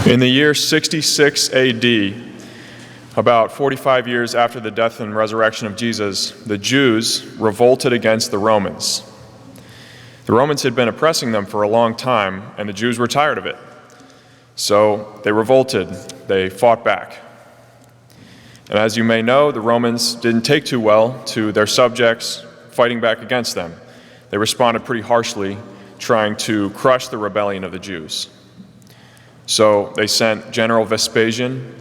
In the year 66 AD, about 45 years after the death and resurrection of Jesus, the Jews revolted against the Romans. The Romans had been oppressing them for a long time, and the Jews were tired of it. So they revolted. They fought back. And as you may know, the Romans didn't take too well to their subjects fighting back against them. They responded pretty harshly, trying to crush the rebellion of the Jews. So they sent General Vespasian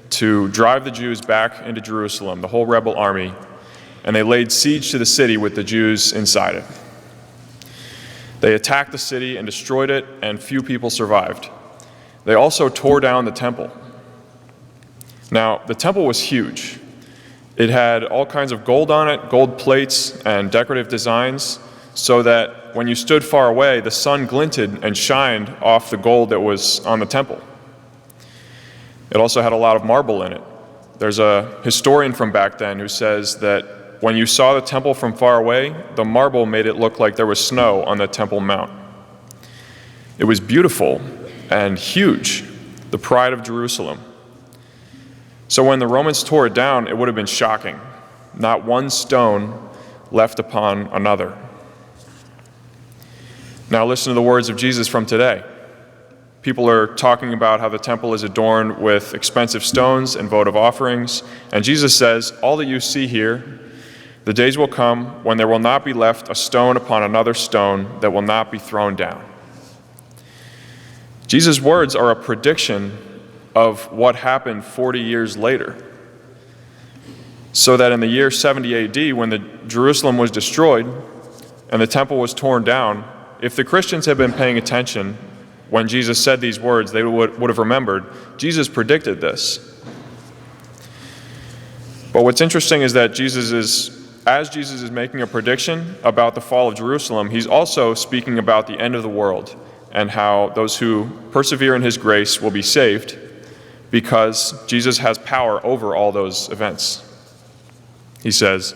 to drive the Jews back into Jerusalem, the whole rebel army, and they laid siege to the city with the Jews inside it. They attacked the city and destroyed it, and few people survived. They also tore down the temple. Now, the temple was huge. It had all kinds of gold on it, gold plates and decorative designs, so that when you stood far away, the sun glinted and shined off the gold that was on the temple. It also had a lot of marble in it. There's a historian from back then who says that when you saw the temple from far away, the marble made it look like there was snow on the Temple Mount. It was beautiful and huge, the pride of Jerusalem. So when the Romans tore it down, it would have been shocking. Not one stone left upon another. Now listen to the words of Jesus from today. People are talking about how the temple is adorned with expensive stones and votive offerings, and Jesus says, "All that you see here, the days will come when there will not be left a stone upon another stone that will not be thrown down." Jesus' words are a prediction of what happened 40 years later. So that in the year 70 AD, when the Jerusalem was destroyed and the temple was torn down, if the Christians had been paying attention when Jesus said these words, they would have remembered Jesus predicted this. But what's interesting is that as Jesus is making a prediction about the fall of Jerusalem, he's also speaking about the end of the world and how those who persevere in his grace will be saved because Jesus has power over all those events. He says,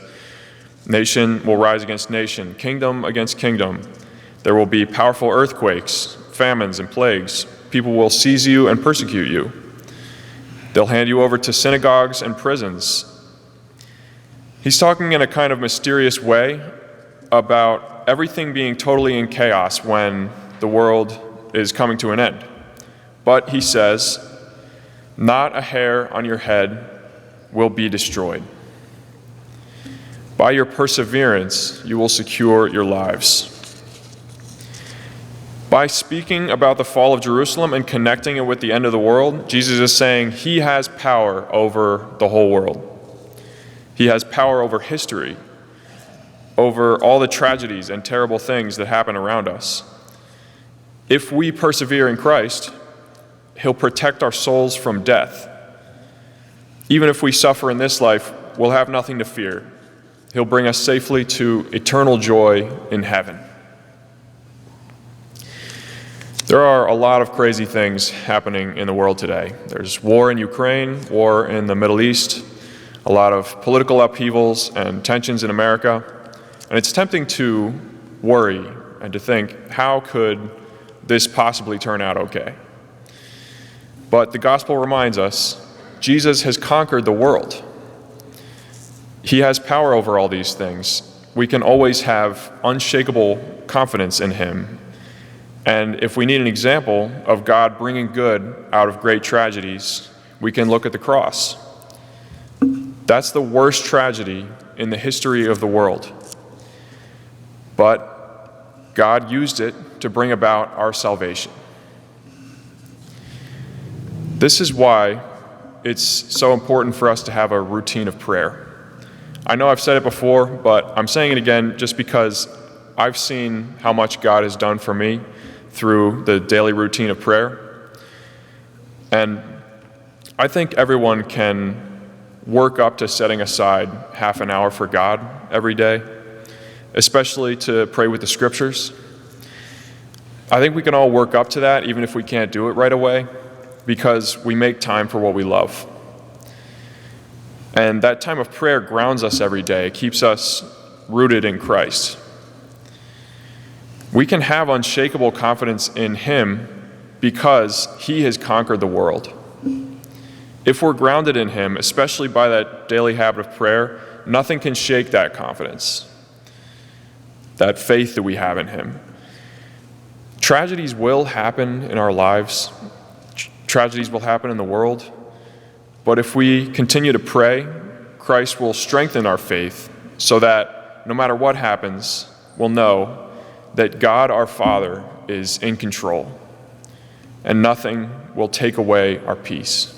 "Nation will rise against nation, kingdom against kingdom. There will be powerful earthquakes, famines, and plagues. People will seize you and persecute you. They'll hand you over to synagogues and prisons." He's talking in a kind of mysterious way about everything being totally in chaos when the world is coming to an end. But he says, "Not a hair on your head will be destroyed. By your perseverance, you will secure your lives." By speaking about the fall of Jerusalem and connecting it with the end of the world, Jesus is saying he has power over the whole world. He has power over history, over all the tragedies and terrible things that happen around us. If we persevere in Christ, he'll protect our souls from death. Even if we suffer in this life, we'll have nothing to fear. He'll bring us safely to eternal joy in heaven. There are a lot of crazy things happening in the world today. There's war in Ukraine, war in the Middle East, a lot of political upheavals and tensions in America. And it's tempting to worry and to think, how could this possibly turn out okay? But the gospel reminds us, Jesus has conquered the world. He has power over all these things. We can always have unshakable confidence in him. And if we need an example of God bringing good out of great tragedies, we can look at the cross. That's the worst tragedy in the history of the world. But God used it to bring about our salvation. This is why it's so important for us to have a routine of prayer. I know I've said it before, but I'm saying it again just because I've seen how much God has done for me through the daily routine of prayer. And I think everyone can work up to setting aside half an hour for God every day, especially to pray with the scriptures. I think we can all work up to that, even if we can't do it right away, because we make time for what we love. And that time of prayer grounds us every day. It keeps us rooted in Christ. We can have unshakable confidence in him because he has conquered the world. If we're grounded in him, especially by that daily habit of prayer, nothing can shake that confidence, that faith that we have in him. Tragedies will happen in our lives. Tragedies will happen in the world. But if we continue to pray, Christ will strengthen our faith so that no matter what happens, we'll know that God our Father is in control and nothing will take away our peace.